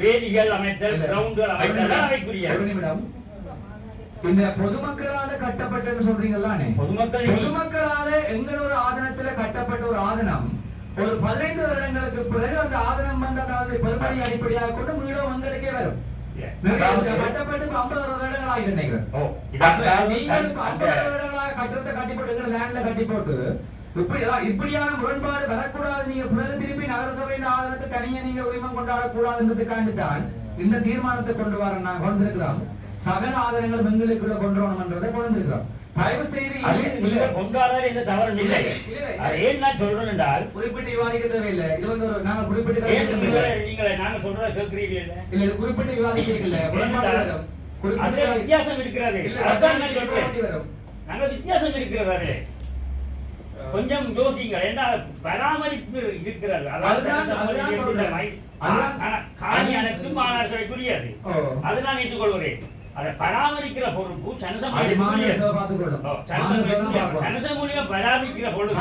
வேதிகள் அமைத்தல், கிரவுண்டுகள் அமைத்தல் அவைக்குரிய இந்த பொதுமக்களால கட்டப்பட்டது சொல்றீங்கல்லானே, பொதுமக்களால எங்கள் ஒரு ஆதனத்துல கட்டப்பட்ட ஒரு ஆதனம் ஒரு 15 வருடங்களுக்கு பிறகு அந்த ஆதனம் வந்து அதாவது பெருமதி அடிப்படையாக கொண்டு மீண்டும் உங்களுக்கே வரும். கட்டப்பட்டு 50 வருடங்களாக நினைக்கிறேன். நீங்கள் 50 வருடங்களாக கட்டத்தை கட்டி போட்டு எங்க லேண்ட்ல கட்டி போட்டு இப்படியான முரண்பாடு வரக்கூடாது. நீங்க பிறகு திருப்பி நகரசபையின் ஆதரத்தை தனியா நீங்க உரிமம் கொண்டாடக்கூடாதுன்றதுக்காண்டி தான் இந்த தீர்மானத்தை கொண்டு வர நான் கொண்டிருக்கிறோம். சகல ஆதரங்கள் பெண்களுக்குள்ள கொண்டு வரணும்ன்றதை கொண்டிருக்கிறோம். தயவு செய்து கொண்டாடுறது எந்த தவறும் இல்லை. ஏன் நான் சொல்றேன் என்றால் குறிப்பிட்டு விவாதிக்க தேவையில்லை. இது வந்து ஒரு நாங்க குறிப்பிட்டு நீங்க நாங்க சொல்றத கேட்கிறீங்க இல்ல இது குறிப்பிட்டு விவாதிக்கல. வித்தியாசம் இருக்கிறது. நாங்க வித்தியாசம் இருக்கிறது. கொஞ்சம் யோசிங்க. என்ன பராமரிப்பு இருக்கிறது. காணி அனைத்தும் மாநகர சபைக்குரியது. அது நான் ஏற்றுக்கொள்கிறேன். அதை பராமரிக்கிற பொறுப்பு சனசமூலியம் பராமரிக்கிற பொழுது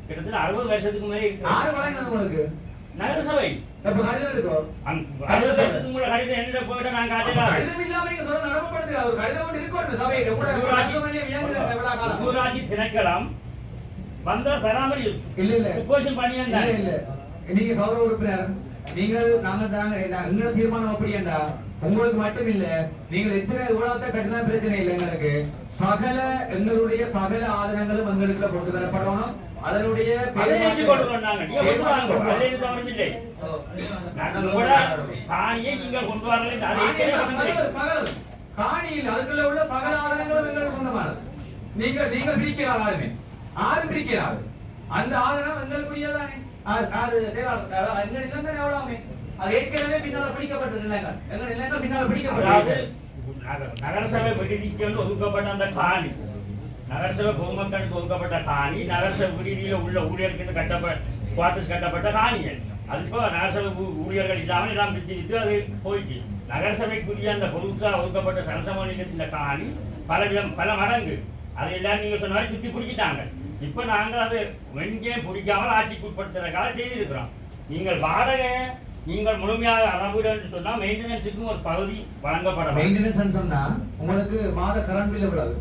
கிட்டத்தட்ட 60 வருஷத்துக்கு மேலே நகரசபை ஊராட்சி திணைக்களம் வந்த பராமரிப்பு பண்ணியிருந்தாங்க. நீங்க கௌரவ உறுப்பினர், நீங்கள் எங்களோட தீர்மானம் அப்படி என்றா உங்களுக்கு மட்டும் இல்ல, நீங்கள் எத்தனை இவ்வளவு கட்டின பிரச்சனை இல்லை. எங்களுக்கு எங்களுடைய சகல ஆதரங்களும் எங்களுக்கு கொண்டு வரப்படணும். அதனுடைய காணியில் அதுக்குள்ள உள்ள சகல ஆதரங்களும் எங்களுக்கு சொந்தமானது. நீங்கள் பிரிக்கிறார் ஆளுமே ஆறு பிரிக்கிறார். அந்த ஆதரவு எங்களுக்குரியதானே. நகரசபை விடுதிக்கு ஒதுக்கப்பட்ட அந்த காணி, நகரசபை பொதுமக்களுக்கு ஒதுக்கப்பட்ட காணி, நகரசபை விடுதியில உள்ள ஊழியர்களுக்கு கட்டப்பட்ட காணிகள். அது இப்போ நகரசபை ஊழியர்கள் இல்லாமல் எல்லாம் பிரித்து விட்டு அது போயிடுச்சு. நகரசபைக்குரிய அந்த பொதுசா ஒதுக்கப்பட்ட சனசமூலியத்தின் காணி பல மடங்கு அதை எல்லாம் நீங்க சொன்ன மாதிரி சுத்தி பிடிக்கிட்டாங்க. இப்ப நாங்கள் அது வெங்கே பிடிக்காமல் ஆட்சிக்கு உட்படுத்துறதுக்காக செய்திருக்கிறோம். நீங்கள் வாடகை நீங்கள் முழுமையாக அளவுடு என்று சொன்னா மெயின்டெனன்ஸுக்கும் ஒரு பகுதி வழங்கப்படும். மெயின்டெனன்ஸ் சொன்னா உங்களுக்கு மாத கரண்ட் பில் எவ்வளவு?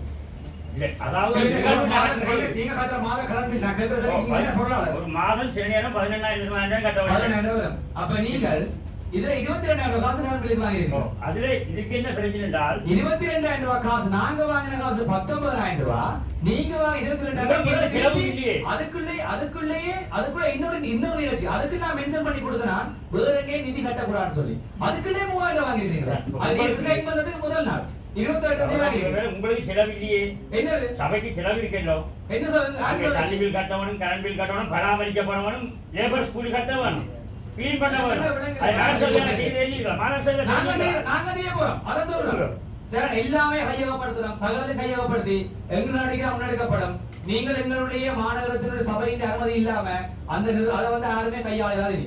இல்லை, அதாவது நீங்க கட்ட மாத கரண்ட் பில் ஒரு மாதம் சில நேரம் 18,000 கட்ட வேண்டும். அப்ப நீங்கள் இதுல 22,000 காசு கரண்ட் பில் வாங்கிருக்கீங்க. அதுல இதுக்கு என்ன பிரச்சனை என்றால் 22,000 காசு நாங்க வாங்கின காசு 19,000. நீங்க வாங்க 22,000 அதுக்குள்ளே இன்னொரு நிகழ்ச்சி அதுக்கு நான் மென்ஷன் பண்ணி கொடுத்தேன். வேற எங்கே நிதி கட்டக்கூடாதுன்னு சொல்லி அதுக்குள்ளே 3,000 வாங்கிருக்கீங்க. அது ரிசைன் பண்ணதுக்கு முதல் நாள் 28,000 உங்களுக்கு செலவு இல்லையே. என்னது சபைக்கு செலவு இருக்கല്ലോ. என்ன சொல்லுங்க? தண்ணி பில் கட்டவனும், கரண்ட் பில் கட்டவனும், பராமரிக்கப்படவனும், லேபர் ஸ்கூல் கட்டவனும், கிளீன் பண்ணவனும். எல்லாமே கையகப்படுத்தலாம். சகலத்தை கையகப்படுத்தி எங்களுக்கு முன்னெடுக்கப்படும். நீங்கள் எங்களுடைய மாநகரத்தினுடைய சபையின் அனுமதி இல்லாம அந்த அதை வந்து யாருமே கையாளாது.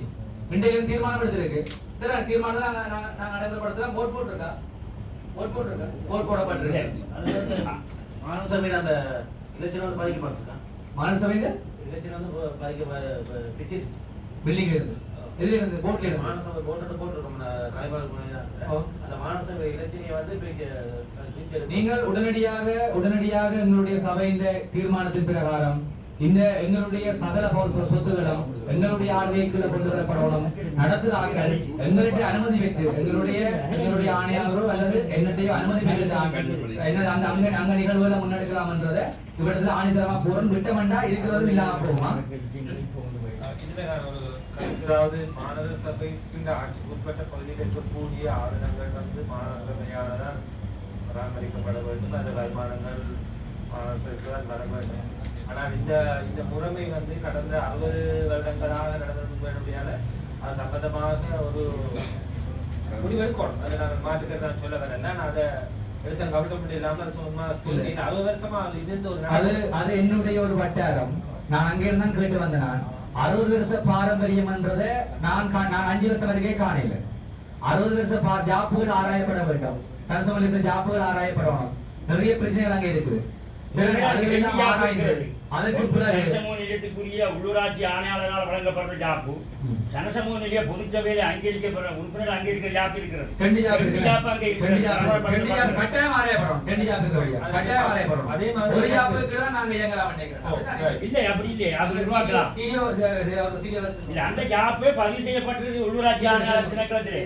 இன்றைக்கு தீர்மானம் எடுத்திருக்கு. சரி, தீர்மானம் நாங்க நடைமுறைப்படுத்தலாம். ஓட் போட்டிருக்கா? ஓட் போடப்பட்டிருக்கு. மாநகரசபையில அந்த இலட்சணம் வந்து பாதிக்கப்பட்டிருக்கா? மாநகரசபையில இலட்சணம் வந்து பாதிக்க பில்டிங் இருந்து இதுல இருந்து போட்ல இருந்து மாநகரசபை போட்டிருக்கோம். அந்த மாநகரசபை இலட்சணியை வந்து நீங்கள் உடனடியாக எங்களுடைய சபையின் தீர்மானத்தின் பிரகாரம் இந்த எங்களுடைய சகல சொத்துகளும் எங்களுடைய ஆணையக்குள்ள கொண்டு வரப்படணும். நடத்துகிறார்கள் எங்களுடைய அனுமதி வைத்து எங்களுடைய ஆணையாளரோ அல்லது என்னுடைய அனுமதி பெற்று அந்த அங்க நிகழ்வுகளை முன்னெடுக்கலாம் என்றதை இவ்விடத்துல ஆணித்தரமா போறோம். விட்டமெண்டா இருக்கிறதும் இல்லாம போகுமா? அதாவது மாநகர சபைக்கு ஆட்சிக்கு உட்பட்ட பகுதியில் இருக்கக்கூடிய ஆவணங்கள் வந்து மாநகர சபையாளரால் பராமரிக்கப்பட வேண்டும். அந்த வருமானங்கள் மாநகரத்திற்கு வர வேண்டும். ஆனால் இந்த முறைமை வந்து கடந்த 60 வருடங்களாக நடந்தபடியால அது சம்பந்தமாக ஒரு முடிவெடுக்கணும். அதை நாங்கள் மாற்றுக்கிறதா சொல்ல வரேன். நான் அதை எடுத்த கவனிக்கப்பட்டு இல்லாமல் அது சும்மா 60 வருஷமா அது இருந்து அது என்னுடைய ஒரு வட்டாரம். நான் அங்கே இருந்தான் கேட்டு வந்தேன். நான் 60 வருஷ பாரம்பரியம் என்றதை நான் 5 வருஷம் வரைக்கும் காணல. 60 வருஷ ஜாப்புகள் ஆராயப்பட வேண்டும். சனசமூலியத்தின் ஜாப்புகள் ஆராயப்படணும். நிறைய பிரச்சனைகள் அங்கே இருக்குது. அதுக்கு பிறகு சனசமூக நிலையத்துக்குரிய உள்ளூராட்சி ஆணையாளரால் வழங்கப்படுற ஜாப்பு சனசமூக நிலைய பொதுச்சபையில அங்கீகரிக்கப்படுற உறுப்பினர் அங்கீகரிக்கிற ஜாப் இருக்கிறது. ரெண்டு ஜாப் ரெண்டு ஜாப் அங்கே ரெண்டு ஜாப் கட்டாயம் ஆராயப்படும். ரெண்டு ஜாப்புக்கு வழியா கட்டாயம் ஆராயப்படும். அதே மாதிரி ஒரு ஜாப்புக்கு தான் நாங்க இயங்கலாம் நினைக்கிறோம். இல்லை அப்படி இல்லை, அது உருவாக்கலாம். இல்ல அந்த ஜாப்பே பதிவு செய்யப்பட்டிருக்கு உள்ளூராட்சி ஆணையாளர் திணைக்களத்திலே.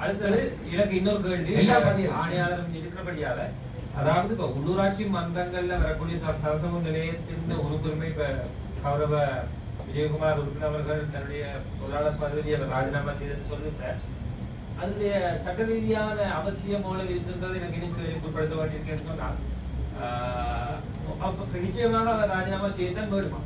அடுத்தது எனக்கு இன்னொரு கேள்வி. எல்லாம் பண்ணிடலாம். ஆணையாளர் இருக்கிறபடியால அதாவது இப்ப உள்ளூராட்சி மன்றங்கள்ல வரக்கூடிய சமசமூக நிலையத்தின் உறுப்புரிமை இப்ப கௌரவ விஜயகுமார் உறுப்பினர் அவர்கள் தன்னுடைய பொருளாளர் பதவியை அவர் ராஜினாமா செய்தன்னு சொல்லிட்டார். அதனுடைய சட்ட ரீதியான அவசியம் மூலம் இருக்கின்றது எனக்கு இன்னும் கேள்விப்படுத்த வேண்டியிருக்கேன்னு சொன்னால் நிச்சயமாக அவர் ராஜினாமா செய்யத்தான் வேண்டுமா?